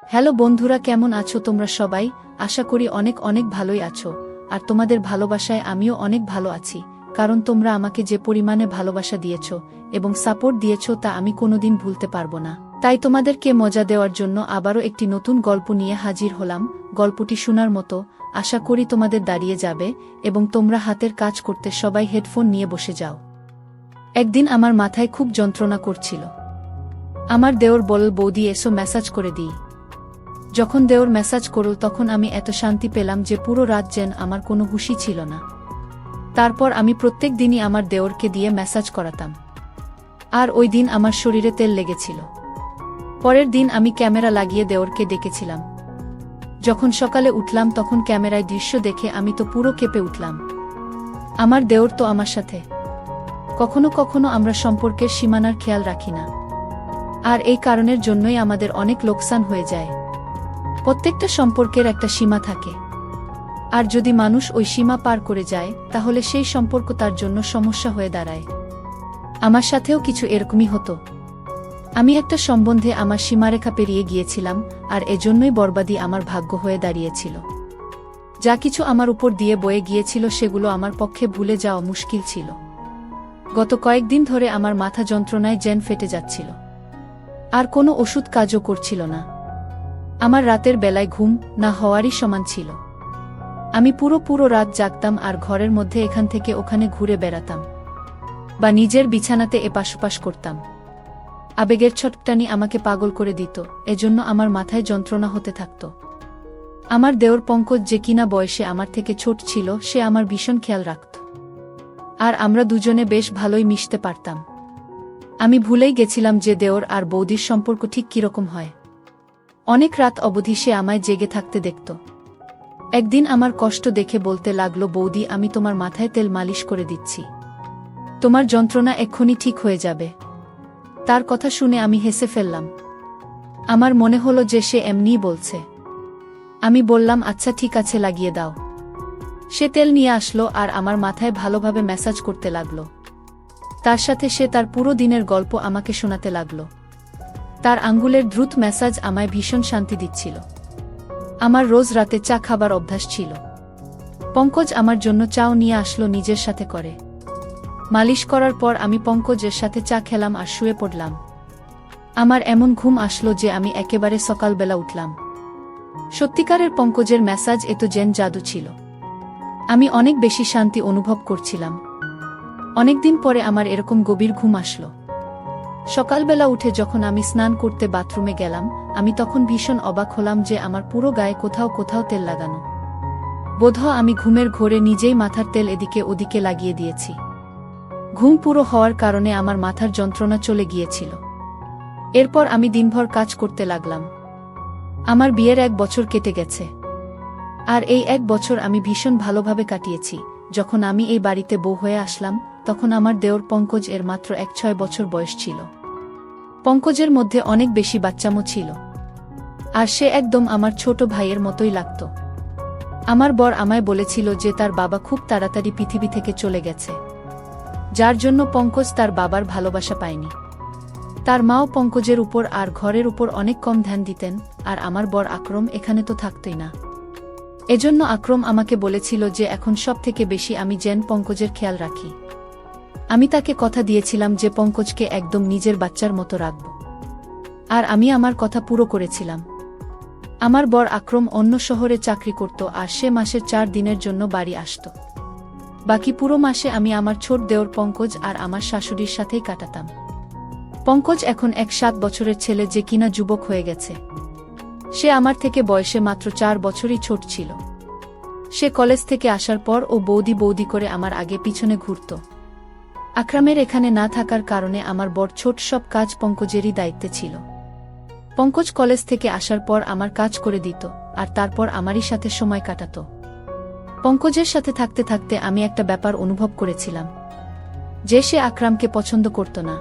Hello বন্ধুরা, কেমন আছো তোমরা সবাই? আশা করি অনেক অনেক ভালোই আছো। আর তোমাদের ভালোবাসায় আমিও অনেক ভালো আছি, কারণ তোমরা আমাকে যে পরিমাণে ভালোবাসা দিয়েছো এবং সাপোর্ট দিয়েছো তা আমি কোনোদিন ভুলতে পারবো না। তাই তোমাদেরকে মজা দেওয়ার জন্য আবারও একটি নতুন গল্প নিয়ে হাজির হলাম। গল্পটি শোনার মতো, আশা করি তোমাদের দাঁড়িয়ে যাবে এবং তোমরা হাতের কাজ করতে সবাই হেডফোন নিয়ে বসে যাও। একদিন আমার মাথায় খুব যন্ত্রণা করছিল। আমার দেওর বলল, বৌদি এসো মেসাজ করে দিই। যখন দেওর মেসাজ করল তখন আমি এত শান্তি পেলাম যে পুরো রাত যেন আমার কোনো হুঁশই ছিল না। তারপর আমি প্রত্যেক দিনই আমার দেওরকে দিয়ে মেসাজ করাতাম। আর ওই দিন আমার শরীরে তেল লেগেছিল। পরের দিন আমি ক্যামেরা লাগিয়ে দেওরকে ডেকেছিলাম। যখন সকালে উঠলাম তখন ক্যামেরায় দৃশ্য দেখে আমি তো পুরো কেঁপে উঠলাম। আমার দেওর তো আমার সাথে। কখনো কখনো আমরা সম্পর্কের সীমানার খেয়াল রাখি না, আর এই কারণের জন্যই আমাদের অনেক লোকসান হয়ে যায়। প্রত্যেকটা সম্পর্কের একটা সীমা থাকে, আর যদি মানুষ ওই সীমা পার করে যায় তাহলে সেই সম্পর্ক তার জন্য সমস্যা হয়ে দাঁড়ায়। আমার সাথেও কিছু এরকমই হতো। আমি একটা সম্বন্ধে আমার সীমারেখা পেরিয়ে গিয়েছিলাম, আর এজন্যই বরবাদী আমার ভাগ্য হয়ে দাঁড়িয়েছিল। যা কিছু আমার উপর দিয়ে বয়ে গিয়েছিল সেগুলো আমার পক্ষে ভুলে যাওয়া মুশকিল ছিল। গত কয়েকদিন ধরে আমার মাথা যন্ত্রণায় যেন ফেটে যাচ্ছিল, আর কোনো ওষুধ কাজও করছিল না। আমার রাতের বেলায় ঘুম না হওয়ারই সমান ছিল। আমি পুরো রাত জাগতাম আর ঘরের মধ্যে এখান থেকে ওখানে ঘুরে বেড়াতাম, বা নিজের বিছানাতে এপাশ ওপাশ করতাম। আবেগের ছটটানি আমাকে পাগল করে দিত, এজন্য আমার মাথায় যন্ত্রণা হতে থাকত। আমার দেওর পঙ্কজ, যে কিনা বয়সে আমার থেকে ছোট ছিল, সে আমার ভীষণ খেয়াল রাখত, আর আমরা দুজনে বেশ ভালোই মিশতে পারতাম। আমি ভুলেই গেছিলাম যে দেওর আর বৌদির সম্পর্ক ঠিক কিরকম হয়। অনেক রাত অবধি সে আমায় জেগে থাকতে দেখত। একদিন আমার কষ্ট দেখে বলতে লাগলো, বৌদি আমি তোমার মাথায় তেল মালিশ করে দিচ্ছি, তোমার যন্ত্রণা এক্ষুনি ঠিক হয়ে যাবে। তার কথা শুনে আমি হেসে ফেললাম। আমার মনে হলো যে সে এমনিই বলছে। আমি বললাম, আচ্ছা ঠিক আছে, লাগিয়ে দাও। সে তেল নিয়ে আসলো আর আমার মাথায় ভালোভাবে ম্যাসাজ করতে লাগলো। তার সাথে সে তার পুরো দিনের গল্প আমাকে শোনাতে লাগলো। তার আঙ্গুলের দ্রুত ম্যাসাজ আমায় ভীষণ শান্তি দিচ্ছিল। আমার রোজ রাতে চা খাবার অভ্যাস ছিল। পঙ্কজ আমার জন্য চাও নিয়ে আসলো নিজের সাথে করে। মালিশ করার পর আমি পঙ্কজের সাথে চা খেলাম আর শুয়ে পড়লাম। আমার এমন ঘুম আসলো যে আমি একেবারে সকালবেলা উঠলাম। সত্যিকারের পঙ্কজের ম্যাসাজ এত যেন জাদু ছিল। আমি অনেক বেশি শান্তি অনুভব করছিলাম। অনেকদিন পরে আমার এরকম গভীর ঘুম আসলো। সকালবেলা উঠে যখন আমি স্নান করতে বাথরুমে গেলাম, আমি তখন ভীষণ অবাক হলাম যে আমার পুরো গায়ে কোথাও কোথাও তেল লাগানো। বোধহয় আমি ঘুমের ঘোরে নিজেই মাথার তেল এদিকে ওদিকে লাগিয়ে দিয়েছি। ঘুম পুরো হওয়ার কারণে আমার মাথার যন্ত্রণা চলে গিয়েছিল। এরপর আমি দিনভর কাজ করতে লাগলাম। আমার বিয়ের 1 বছর কেটে গেছে, আর এই 1 বছর আমি ভীষণ ভালোভাবে কাটিয়েছি। যখন আমি এই বাড়িতে বউ হয়ে আসলাম তখন আমার দেওর পঙ্কজ এর মাত্র 6 বছর বয়স ছিল। পঙ্কজের মধ্যে অনেক বেশি বাচ্চামো ছিল, আর সে একদম আমার ছোট ভাইয়ের মতোই লাগত। আমার বর আমায় বলেছিল যে তার বাবা খুব তাড়াতাড়ি পৃথিবী থেকে চলে গেছে, যার জন্য পঙ্কজ তার বাবার ভালোবাসা পায়নি। তার মাও পঙ্কজের উপর আর ঘরের উপর অনেক কম ধ্যান দিতেন, আর আমার বর আকরম এখানে তো থাকতই না। এজন্য আকরম আমাকে বলেছিল যে এখন সব থেকে বেশি আমি যেন পঙ্কজের খেয়াল রাখি। আমি তাকে কথা দিয়েছিলাম যে পঙ্কজকে একদম নিজের বাচ্চার মতো রাখব, আর আমি আমার কথা পুরো করেছিলাম। আমার বর আকরম অন্য শহরে চাকরি করত, আর সে মাসের 4 দিনের জন্য বাড়ি আসত। বাকি পুরো মাসে আমি আমার ছোট দেওর পঙ্কজ আর আমার শাশুড়ির সাথেই কাটাতাম। পঙ্কজ এখন 7 বছরের ছেলে, যে কিনা যুবক হয়ে গেছে। সে আমার থেকে বয়সে মাত্র 4 বছরই ছোট ছিল। সে কলেজ থেকে আসার পর ও বৌদি বৌদি করে আমার আগে পিছনে ঘুরত। আকরামের এখানে না থাকার কারণে আমার বর ছোট সব কাজ পঙ্কজেরই দায়িত্বে ছিল। পঙ্কজ কলেজ থেকে আসার পর আমার কাজ করে দিত, আর তারপর আমারই সাথে সময় কাটাত। পঙ্কজের সাথে থাকতে থাকতে আমি একটা ব্যাপার অনুভব করেছিলাম, যে সে আকরামকে পছন্দ করত না।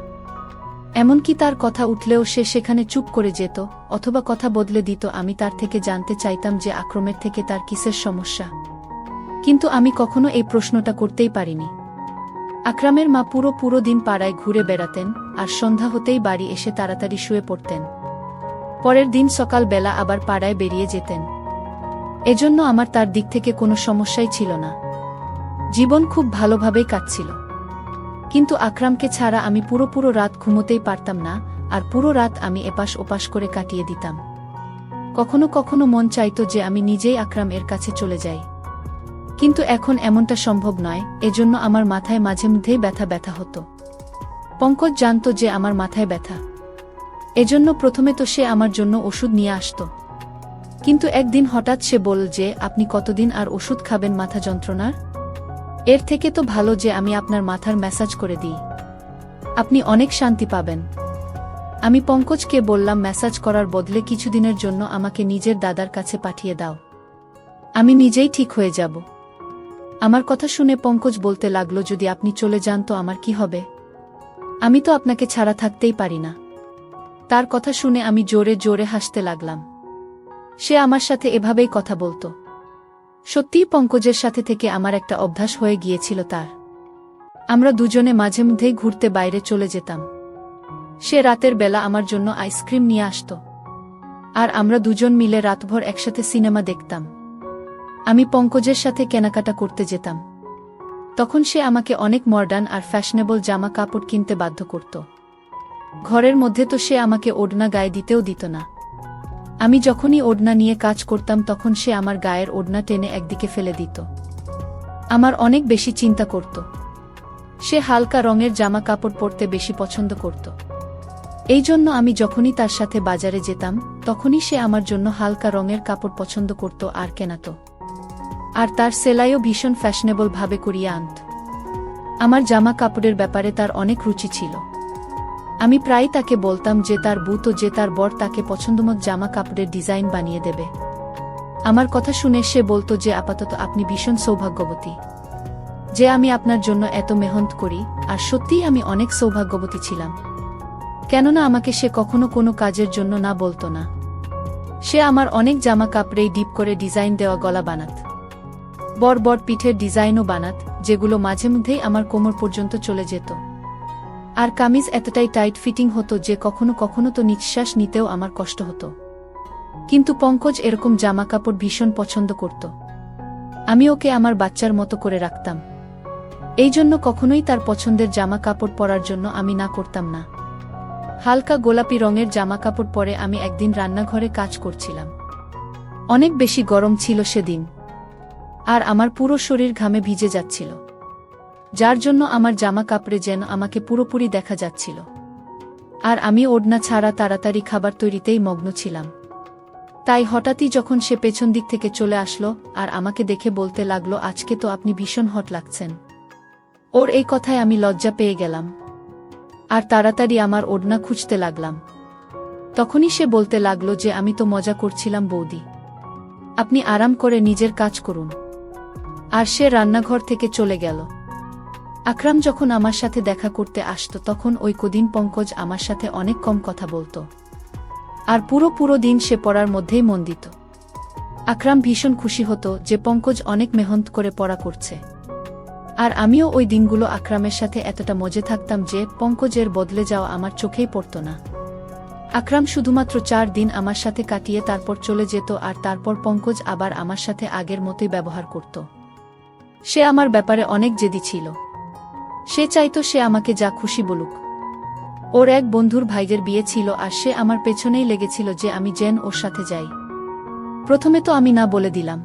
এমনকি তার কথা উঠলেও সে সেখানে চুপ করে যেত, অথবা কথা বদলে দিত। আমি তার থেকে জানতে চাইতাম যে আকরমের থেকে তার কিসের সমস্যা, কিন্তু আমি কখনো এই প্রশ্নটা করতেই পারিনি। আকরামের মা পুরো দিন পাড়ায় ঘুরে বেড়াতেন, আর সন্ধ্যা হতেই বাড়ি এসে তাড়াতাড়ি শুয়ে পড়তেন। পরের দিন সকালবেলা আবার পাড়ায় বেরিয়ে যেতেন। এজন্য আমার তার দিক থেকে কোনো সমস্যাই ছিল না। জীবন খুব ভালোভাবেই কাটছিল। কিন্তু আকরামকে ছাড়া আমি পুরো রাত ঘুমোতেই পারতাম না, আর পুরো রাত আমি এপাশ ওপাশ করে কাটিয়ে দিতাম। কখনো কখনো মন চাইতো যে আমি নিজেই আকরাম এর কাছে চলে যাই। কিন্তু এখন এমনটা সম্ভব নয়, এজন্য আমার মাথায় মাঝে মধ্যেই ব্যথা হতো। পঙ্কজ জানত যে আমার মাথায় ব্যথা। এজন্য প্রথমে তো সে আমার জন্য ওষুধ নিয়ে আসত। কিন্তু একদিন হঠাৎ সে বলল যে, আপনি কতদিন আর ওষুধ খাবেন মাথা যন্ত্রণার? এর থেকে তো ভালো যে আমি আপনার মাথার ম্যাসাজ করে দিই। আপনি অনেক শান্তি পাবেন। আমি পঙ্কজকে বললাম, ম্যাসাজ করার বদলে কিছুদিনের জন্য আমাকে নিজের দাদার কাছে পাঠিয়ে দাও। আমি নিজেই ঠিক হয়ে যাব। আমার কথা শুনে পঙ্কজ বলতে লাগলো, যদি আপনি চলে যান তো আমার কি হবে? আমি তো আপনাকে ছাড়া থাকতেই পারি না। তার কথা শুনে আমি জোরে জোরে হাসতে লাগলাম। সে আমার সাথে এভাবেই কথা বলতো। সত্যিই পঙ্কজের সাথে থেকে আমার একটা অভ্যাস হয়ে গিয়েছিল তার। আমরা দুজনে মাঝে মধ্যেই ঘুরতে বাইরে চলে যেতাম। সে রাতের বেলা আমার জন্য আইসক্রিম নিয়ে আসত। আর আমরা দুজন মিলে রাতভর একসাথে সিনেমা দেখতাম। আমি পঙ্কজের সাথে কেনাকাটা করতে যেতাম। তখন সে আমাকে অনেক মডার্ন আর ফ্যাশনেবল জামা কাপড় কিনতে বাধ্য করত। ঘরের মধ্যে তো সে আমাকে ওড়না গায়ে দিতেও দিত না। আমি যখনই ওড়না নিয়ে কাজ করতাম তখন সে আমার গায়ের ওড়না টেনে একদিকে ফেলে দিত। আমার অনেক বেশি চিন্তা করত। সে হালকা রঙের জামা কাপড় পরতে বেশি পছন্দ করত। এই জন্য আমি যখনই তার সাথে বাজারে যেতাম তখনই সে আমার জন্য হালকা রঙের কাপড় পছন্দ করত আর কেনাত। আর তার সেলাইও ভীষণ ফ্যাশনেবল ভাবে করিয়ে আনত। আমার জামা কাপড়ের ব্যাপারে তার অনেক রুচি ছিল। আমি প্রায় তাকে বলতাম যে তার বউ তো যে তার বর তাকে পছন্দমতো জামা কাপড়ের ডিজাইন বানিয়ে দেবে। আমার কথা শুনে সে বলতো যে, আপাতত আপনি ভীষণ সৌভাগ্যবতী যে আমি আপনার জন্য এত মেহনত করি। আর সত্যিই আমি অনেক সৌভাগ্যবতী ছিলাম। কেননা আমাকে সে কখনো কোনো কাজের জন্য না বলতো না। সে আমার অনেক জামা কাপড়েই ডিপ করে ডিজাইন দেওয়া গলা বানাত। বড় পিঠের ডিজাইনও বানাত, যেগুলো মাঝে মধ্যেই আমার কোমর পর্যন্ত চলে যেত। আর কামিজ এতটাই টাইট ফিটিং হতো যে কখনো কখনো তো নিঃশ্বাস নিতেও আমার কষ্ট হতো। কিন্তু পঙ্কজ এরকম জামা কাপড় ভীষণ পছন্দ করত। আমি ওকে আমার বাচ্চার মতো করে রাখতাম। এই জন্য কখনোই তার পছন্দের জামা কাপড় পরার জন্য আমি না করতাম না। হালকা গোলাপি রঙের জামা কাপড় পরে আমি একদিন রান্নাঘরে কাজ করছিলাম। অনেক বেশি গরম ছিল সেদিন। আর আমার পুরো শরীর ঘামে ভিজে যাচ্ছিল, যার জন্য আমার জামা কাপড়ে যেন আমাকে পুরোপুরি দেখা যাচ্ছিল। আর আমি ওড়না ছাড়া তাড়াতাড়ি খাবার তৈরিতেই মগ্ন ছিলাম। তাই হঠাৎই যখন সে পেছন দিক থেকে চলে আসলো আর আমাকে দেখে বলতে লাগলো, আজকে তো আপনি ভীষণ হট লাগছেন। ওর এই কথায় আমি লজ্জা পেয়ে গেলাম আর তাড়াতাড়ি আমার ওড়না খুঁজতে লাগলাম। তখনই সে বলতে লাগলো যে, আমি তো মজা করছিলাম বৌদি, আপনি আরাম করে নিজের কাজ করুন। আর সে রান্নাঘর থেকে চলে গেল। আকরাম যখন আমার সাথে দেখা করতে আসতো তখন ওই কদিন পঙ্কজ আমার সাথে অনেক কম কথা বলতো। আর পুরো দিন সে পড়ার মধ্যেই মন দিত। আকরাম ভীষণ খুশি হতো যে পঙ্কজ অনেক মেহনত করে পড়া করছে। আর আমিও ওই দিনগুলো আকরামের সাথে এতটা মজে থাকতাম যে পঙ্কজের বদলে যাওয়া আমার চোখেই পড়ত না। আকরাম শুধুমাত্র 4 দিন আমার সাথে কাটিয়ে তারপর চলে যেত, আর তারপর পঙ্কজ আবার আমার সাথে আগের মতোই ব্যবহার করত। সে আমার ব্যাপারে অনেক জেদি ছিল। সে চাইতো সে আমাকে যা খুশি বলুক। ওর এক বন্ধুর ভাইয়ের বিয়ে ছিল আর সে আমার পেছনেই লেগেছিল যে আমি যেন ওর সাথে যাই। প্রথমে তো আমি না বলে দিলাম,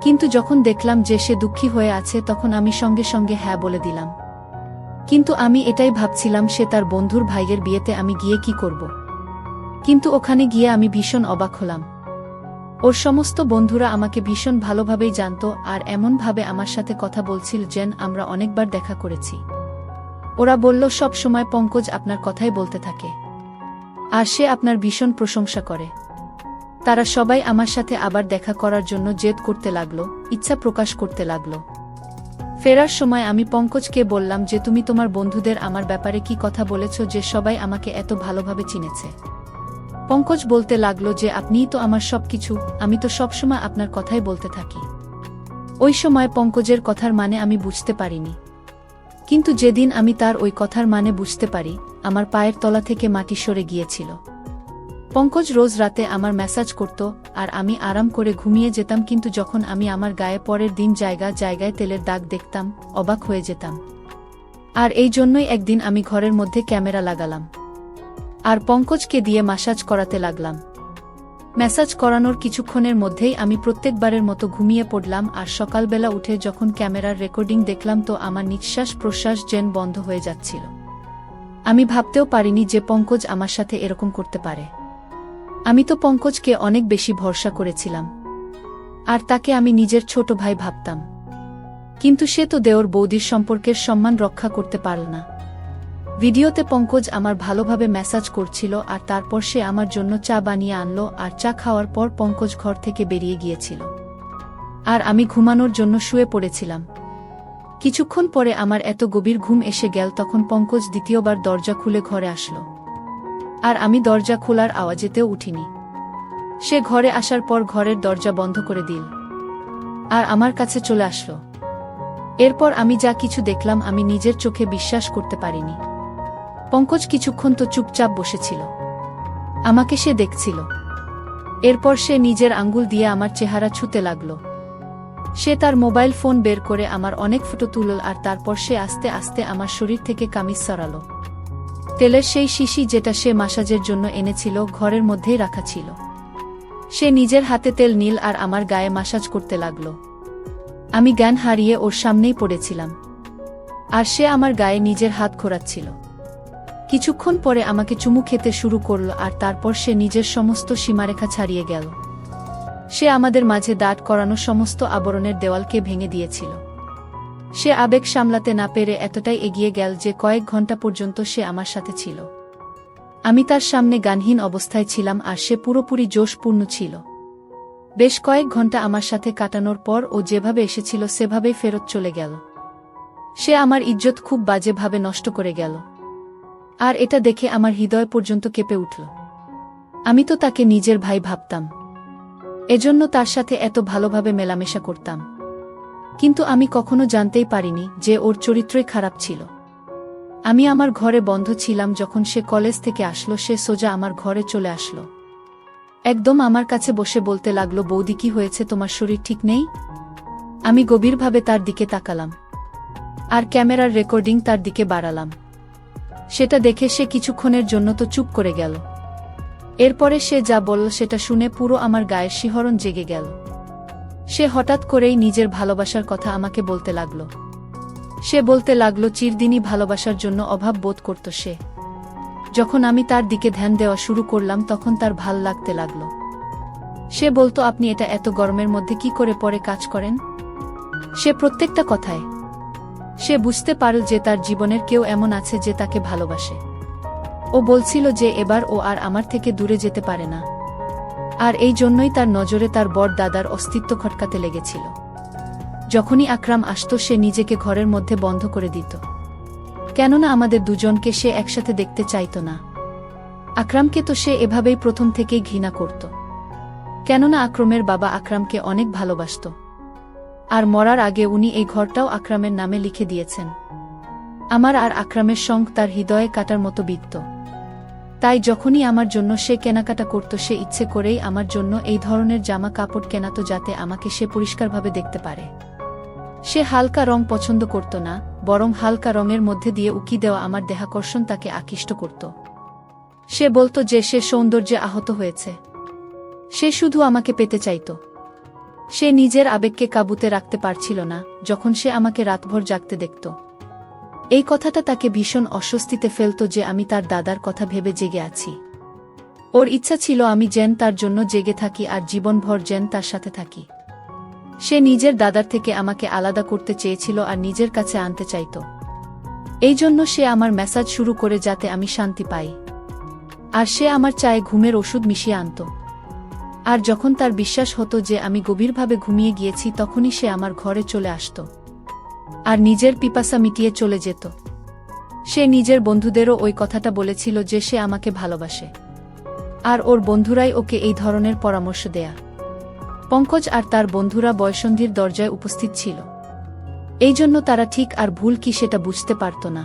কিন্তু যখন দেখলাম যে সে দুঃখী হয়ে আছে তখন আমি সঙ্গে সঙ্গে হ্যাঁ বলে দিলাম। কিন্তু আমি এটাই ভাবছিলাম সে তার বন্ধুর ভাইয়ের বিয়েতে আমি গিয়ে কি করব। কিন্তু ওখানে গিয়ে আমি ভীষণ অবাক হলাম। ওর সমস্ত বন্ধুরা আমাকে ভীষণ ভালোভাবেই জানত আর এমনভাবে আমার সাথে কথা বলছিল যেন আমরা অনেকবার দেখা করেছি। ওরা বলল, সব সময় পঙ্কজ আপনার কথাই বলতে থাকে আর সে আপনার ভীষণ প্রশংসা করে। তারা সবাই আমার সাথে আবার দেখা করার জন্য জেদ করতে লাগলো, ইচ্ছা প্রকাশ করতে লাগলো। ফেরার সময় আমি পঙ্কজকে বললাম যে, তুমি তোমার বন্ধুদের আমার ব্যাপারে কি কথা বলেছ যে সবাই আমাকে এত ভালোভাবে চিনেছে? পঙ্কজ বলতে লাগলো যে, আপনিই তো আমার সবকিছু, আমি তো সবসময় আপনার কথাই বলতে থাকি। ওই সময় পঙ্কজের কথার মানে আমি বুঝতে পারিনি, কিন্তু যেদিন আমি তার ওই কথার মানে বুঝতে পারি আমার পায়ের তলা থেকে মাটি সরে গিয়েছিল। পঙ্কজ রোজ রাতে আমার ম্যাসাজ করত আর আমি আরাম করে ঘুমিয়ে যেতাম, কিন্তু যখন আমি আমার গায়ে পরের দিন জায়গায় তেলের দাগ দেখতাম, অবাক হয়ে যেতাম। আর এই জন্যই একদিন আমি ঘরের মধ্যে ক্যামেরা লাগালাম আর পঙ্কজকে দিয়ে ম্যাসাজ করাতে লাগলাম। ম্যাসাজ করানোর কিছুক্ষণের মধ্যেই আমি প্রত্যেকবারের মতো ঘুমিয়ে পড়লাম, আর সকালবেলা উঠে যখন ক্যামেরার রেকর্ডিং দেখলাম তো আমার নিঃশ্বাস প্রশ্বাস যেন বন্ধ হয়ে যাচ্ছিল। আমি ভাবতেও পারিনি যে পঙ্কজ আমার সাথে এরকম করতে পারে। আমি তো পঙ্কজকে অনেক বেশি ভরসা করেছিলাম, আর তাকে আমি নিজের ছোট ভাই ভাবতাম, কিন্তু সে তো দেওর বৌদির সম্পর্কের সম্মান রক্ষা করতে পারল না। ভিডিওতে পঙ্কজ আমার ভালোভাবে ম্যাসাজ করছিল, আর তারপর সে আমার জন্য চা বানিয়ে আনলো, আর চা খাওয়ার পর পঙ্কজ ঘর থেকে বেরিয়ে গিয়েছিল আর আমি ঘুমানোর জন্য শুয়ে পড়েছিলাম। কিছুক্ষণ পরে আমার এত গভীর ঘুম এসে গেল, তখন পঙ্কজ দ্বিতীয়বার দরজা খুলে ঘরে আসলো, আর আমি দরজা খোলার আওয়াজেতেও উঠিনি। সে ঘরে আসার পর ঘরের দরজা বন্ধ করে দিল আর আমার কাছে চলে আসলো। এরপর আমি যা কিছু দেখলাম আমি নিজের চোখে বিশ্বাস করতে পারিনি। পঙ্কজ কিছুক্ষণ তো চুপচাপ বসেছিল, আমাকে সে দেখছিল। এরপর সে নিজের আঙ্গুল দিয়ে আমার চেহারা ছুঁতে লাগল। সে তার মোবাইল ফোন বের করে আমার অনেক ফটো তুলল, আর তারপর সে আস্তে আস্তে আমার শরীর থেকে কামিজ সরালো। তেলের সেই শিশি যেটা সে ম্যাসাজের জন্য এনেছিল ঘরের মধ্যেই রাখা ছিল। সে নিজের হাতে তেল নীল আর আমার গায়ে ম্যাসাজ করতে লাগল। আমি জ্ঞান হারিয়ে ওর সামনেই পড়েছিলাম, আর সে আমার গায়ে নিজের হাত ঘোরাচ্ছিল। কিছুক্ষণ পরে আমাকে চুমু খেতে শুরু করল, আর তারপর সে নিজের সমস্ত সীমারেখা ছাড়িয়ে গেল। সে আমাদের মাঝে দাঁড় করানো সমস্ত আবরণের দেওয়ালকে ভেঙে দিয়েছিল। সে আবেগ সামলাতে না পেরে এতটাই এগিয়ে গেল যে কয়েক ঘন্টা পর্যন্ত সে আমার সাথে ছিল। আমি তার সামনে গানহীন অবস্থায় ছিলাম, আর সে পুরোপুরি জোশপূর্ণ ছিল। বেশ কয়েক ঘন্টা আমার সাথে কাটানোর পর ও যেভাবে এসেছিল সেভাবেই ফেরত চলে গেল। সে আমার ইজ্জত খুব বাজেভাবে নষ্ট করে গেল, আর এটা দেখে আমার হৃদয় পর্যন্ত কেঁপে উঠল। আমি তো তাকে নিজের ভাই ভাবতাম, এজন্য তার সাথে এত ভালোভাবে মেলামেশা করতাম, কিন্তু আমি কখনো জানতেই পারিনি যে ওর চরিত্রই খারাপ ছিল। আমি আমার ঘরে বন্ধ ছিলাম, যখন সে কলেজ থেকে আসলো সে সোজা আমার ঘরে চলে আসলো। একদম আমার কাছে বসে বলতে লাগলো, বৌদি কি হয়েছে, তোমার শরীর ঠিক নেই? আমি গভীরভাবে তার দিকে তাকালাম আর ক্যামেরার রেকর্ডিং তার দিকে বাড়ালাম। সেটা দেখে সে কিছুক্ষণের জন্য তো চুপ করে গেল। এরপরে সে যা বলল সেটা শুনে পুরো আমার গায়ের শিহরণ জেগে গেল। সে হঠাৎ করেই নিজের ভালোবাসার কথা আমাকে বলতে লাগল। সে বলতে লাগলো চিরদিনই ভালোবাসার জন্য অভাব বোধ করত সে। যখন আমি তার দিকে ধ্যান দেওয়া শুরু করলাম তখন তার ভাল লাগতে লাগলো। সে বলতো, আপনি এটা এত গরমের মধ্যে কি করে পরে কাজ করেন? সে প্রত্যেকটা কথায় সে বুঝতে পারল যে তার জীবনের কেউ এমন আছে যে তাকে ভালোবাসে। ও বলছিল যে এবার ও আর আমার থেকে দূরে যেতে পারে না, আর এই জন্যই তার নজরে তার বড় দাদার অস্তিত্ব খটকাতে লেগেছিল। যখনই আকরাম আসত সে নিজেকে ঘরের মধ্যে বন্ধ করে দিত, কেননা আমাদের দুজনকে সে একসাথে দেখতে চাইত না। আকরামকে তো সে এভাবেই প্রথম থেকেই ঘৃণা করত, কেননা আকরামের বাবা আকরামকে অনেক ভালোবাসত, আর মরার আগে উনি এই ঘরটাও আকরামের নামে লিখে দিয়েছেন। আমার আর আকরামের সঙ্গ তার হৃদয়ে কাটার মতো বিত্ত। তাই যখনই আমার জন্য সে কেনাকাটা করত সে ইচ্ছে করেই আমার জন্য এই ধরনের জামা কাপড় কেনাতো যাতে আমাকে সে পরিষ্কারভাবে দেখতে পারে। সে হালকা রং পছন্দ করত না, বরং হালকা রঙের মধ্যে দিয়ে উকি দেওয়া আমার দেহাকর্ষণ তাকে আকৃষ্ট করত। সে বলতো যে সে সৌন্দর্যে আহত হয়েছে, সে শুধু আমাকে পেতে চাইত। সে নিজের আবেগকে কাবুতে রাখতে পারছিল না যখন সে আমাকে রাতভর জাগতে দেখত। এই কথাটা তাকে ভীষণ অস্বস্তিতে ফেলত যে আমি তার দাদার কথা ভেবে জেগে আছি। ওর ইচ্ছা ছিল আমি যেন তার জন্য জেগে থাকি আর জীবনভর যেন তার সাথে থাকি। সে নিজের দাদার থেকে আমাকে আলাদা করতে চেয়েছিল আর নিজের কাছে আনতে চাইত। এই জন্য সে আমার ম্যাসাজ শুরু করে যাতে আমি শান্তি পাই, আর সে আমার চায়ে ঘুমের ওষুধ মিশিয়ে আনত। আর যখন তার বিশ্বাস হতো যে আমি গভীরভাবে ঘুমিয়ে গিয়েছি তখনই সে আমার ঘরে চলে আসত আর নিজের পিপাসা মিটিয়ে চলে যেত। সে নিজের বন্ধুদেরও ওই কথাটা বলেছিল যে সে আমাকে ভালোবাসে, আর ওর বন্ধুরাই ওকে এই ধরনের পরামর্শ দেয়া। পঙ্কজ আর তার বন্ধুরা বয়ঃসন্ধির দরজায় উপস্থিত ছিল, এই জন্য তারা ঠিক আর ভুল কি সেটা বুঝতে পারত না।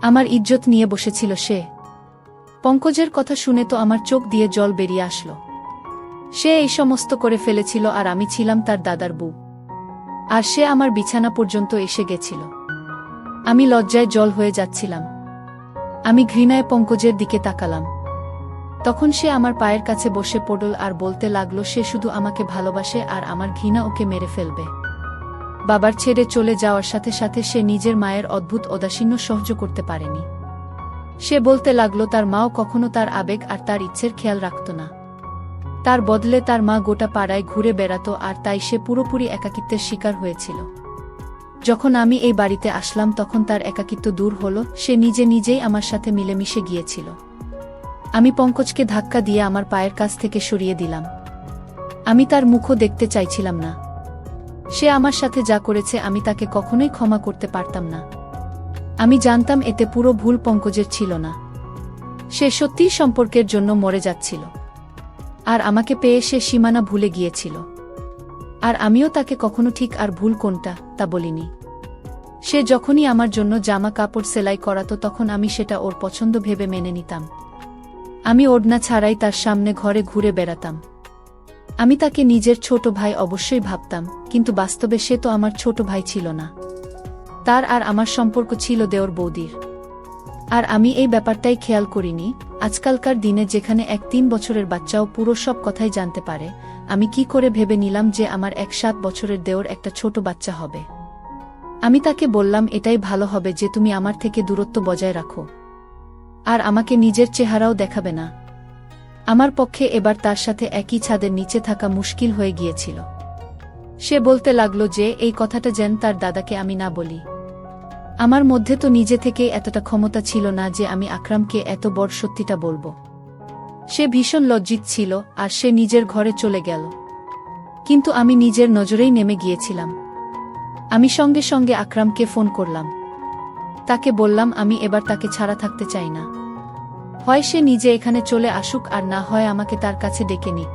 আমার ইজ্জত নিয়ে বসেছিল সে। পঙ্কজের কথা শুনে তো আমার চোখ দিয়ে জল বেরিয়ে আসলো। সে এই সমস্ত করে ফেলেছিল আর আমি ছিলাম তার দাদার বউ। আর সে আমার বিছানা পর্যন্ত এসে গেছিল। আমি লজ্জায় জল হয়ে যাচ্ছিলাম। আমি ঘৃণায় পঙ্কজের দিকে তাকালাম। তখন সে আমার পায়ের কাছে বসে পড়ল আর বলতে লাগলো সে শুধু আমাকে ভালোবাসে আর আমার ঘৃণা ওকে মেরে ফেলবে। বাবার ছেড়ে চলে যাওয়ার সাথে সাথে সে নিজের মায়ের অদ্ভুত ঔদাসীন্য সহ্য করতে পারেনি। সে বলতে লাগলো তার মাও কখনো তার আবেগ আর তার ইচ্ছের খেয়াল রাখত না। তার বদলে তার মা গোটা পাড়ায় ঘুরে বেড়াত আর তাই সে পুরোপুরি একাকিত্বের শিকার হয়েছিল। যখন আমি এই বাড়িতে আসলাম তখন তার একাকিত্ব দূর হলো, সে নিজে নিজেই আমার সাথে মিলেমিশে গিয়েছিল। আমি পঙ্কজকে ধাক্কা দিয়ে আমার পায়ের কাছ থেকে সরিয়ে দিলাম। আমি তার মুখও দেখতে চাইছিলাম না। সে আমার সাথে যা করেছে আমি তাকে কখনোই ক্ষমা করতে পারতাম না। আমি জানতাম এতে পুরো ভুল পঙ্কজের ছিল না। সে সত্যিই সম্পর্কের জন্য মরে যাচ্ছিল। আর আমাকে পেয়ে সে সীমানা ভুলে গিয়েছিল। আর আমিও তাকে কখনো ঠিক আর ভুল কোনটা তা বলিনি। সে যখনই আমার জন্য জামা কাপড় সেলাই করাতো তখন আমি সেটা ওর পছন্দ ভেবে মেনে নিতাম। আমি ওড়না ছাড়াই তার সামনে ঘরে ঘুরে বেড়াতাম। আমি তাকে নিজের ছোট ভাই অবশ্যই ভাবতাম, কিন্তু বাস্তবে সে তো আমার ছোট ভাই ছিল না। তার আর আমার সম্পর্ক ছিল দেওর বৌদির। আর আমি এই ব্যাপারটাই খেয়াল করিনি। আজকালকার দিনে যেখানে এক 3 বছরের বাচ্চাও পুরো সব কথাই জানতে পারে, আমি কি করে ভেবে নিলাম যে আমার 7 বছরের দেওর একটা ছোট বাচ্চা হবে। আমি তাকে বললাম এটাই ভালো হবে যে তুমি আমার থেকে দূরত্ব বজায় রাখো। আর আমাকে নিজের চেহারাও দেখাবে না। আমার পক্ষে এবার তার সাথে একই ছাদের নিচে থাকা মুশকিল হয়ে গিয়েছিল। সে বলতে লাগলো যে এই কথাটা যেন তার দাদাকে আমি না বলি। আমার মধ্যে তো নিজে থেকেই এতটা ক্ষমতা ছিল না যে আমি আকরামকে এত বড় সত্যিটা বলবো। সে ভীষণ লজ্জিত ছিল আর সে নিজের ঘরে চলে গেল। কিন্তু আমি নিজের নজরেই নেমে গিয়েছিলাম। আমি সঙ্গে সঙ্গে আকরামকে ফোন করলাম। তাকে বললাম আমি এবার তাকে ছাড়া থাকতে চাই না। হয় সে নিজে এখানে চলে আসুক আর না হয় আমাকে তার কাছে ডেকে নিক।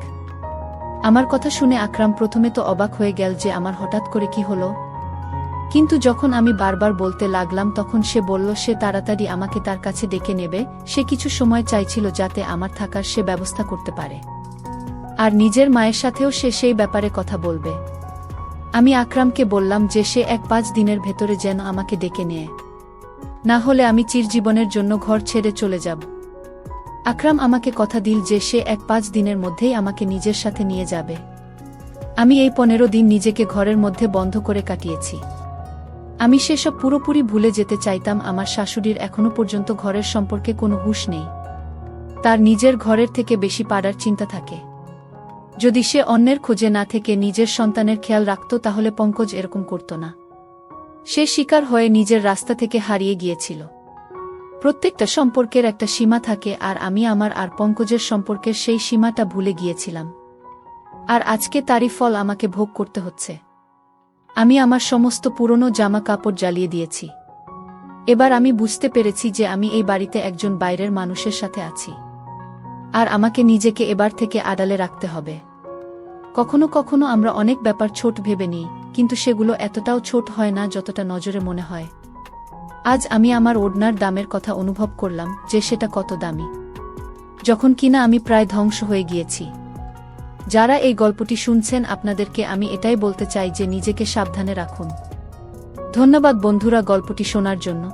আমার কথা শুনে আকরাম প্রথমে তো অবাক হয়ে গেল যে আমার হঠাৎ করে কি হলো। কিন্তু যখন আমি বারবার বলতে লাগলাম তখন সে বলল সে তাড়াতাড়ি আমাকে তার কাছে ডেকে নেবে। সে কিছু সময় চাইছিল যাতে আমার থাকার সে ব্যবস্থা করতে পারে। আর নিজের মায়ের সাথেও সে সেই ব্যাপারে কথা বলবে। আমি আকরামকে বললাম যে সে 1-5 দিনের ভেতরে যেন আমাকে ডেকে নেয়, না হলে আমি চিরজীবনের জন্য ঘর ছেড়ে চলে যাব। আকরাম আমাকে কথা দিল যে সে 1-5 দিনের মধ্যেই আমাকে নিজের সাথে নিয়ে যাবে। আমি এই 15 দিন নিজেকে ঘরের মধ্যে বন্ধ করে কাটিয়েছি। আমি সেসব পুরোপুরি ভুলে যেতে চাইতাম। আমার শাশুড়ির এখনো পর্যন্ত ঘরের সম্পর্কে কোনো হুঁশ নেই। তার নিজের ঘরের থেকে বেশি পাড়ার চিন্তা থাকে। যদি সে অন্যের খোঁজে না থেকে নিজের সন্তানের খেয়াল রাখত তাহলে পঙ্কজ এরকম করত না। সে শিকার হয়ে নিজের রাস্তা থেকে হারিয়ে গিয়েছিল। প্রত্যেকটা সম্পর্কের একটা সীমা থাকে আর আমি আমার আর পঙ্কজের সম্পর্কের সেই সীমাটা ভুলে গিয়েছিলাম। আর আজকে তারই ফল আমাকে ভোগ করতে হচ্ছে। আমি আমার সমস্ত পুরনো জামা কাপড় জ্বালিয়ে দিয়েছি। এবার আমি বুঝতে পেরেছি যে আমি এই বাড়িতে একজন বাইরের মানুষের সাথে আছি। আর আমাকে নিজেকে এবার থেকে আড়ালে রাখতে হবে। কখনো কখনো আমরা অনেক ব্যাপার ছোট ভেবে নিই, কিন্তু সেগুলো এতটাও ছোট হয় না যতটা নজরে মনে হয়। আজ আমি আমার ওড়নার দামের কথা অনুভব করলাম যে সেটা কত দামি, যখন কিনা আমি প্রায় ধ্বংস হয়ে গিয়েছি। যারা এই গল্পটি শুনছেন আপনাদেরকে আমি এটাই বলতে চাই যে নিজেকে সাবধানে রাখুন। ধন্যবাদ বন্ধুরা গল্পটি শোনার জন্য।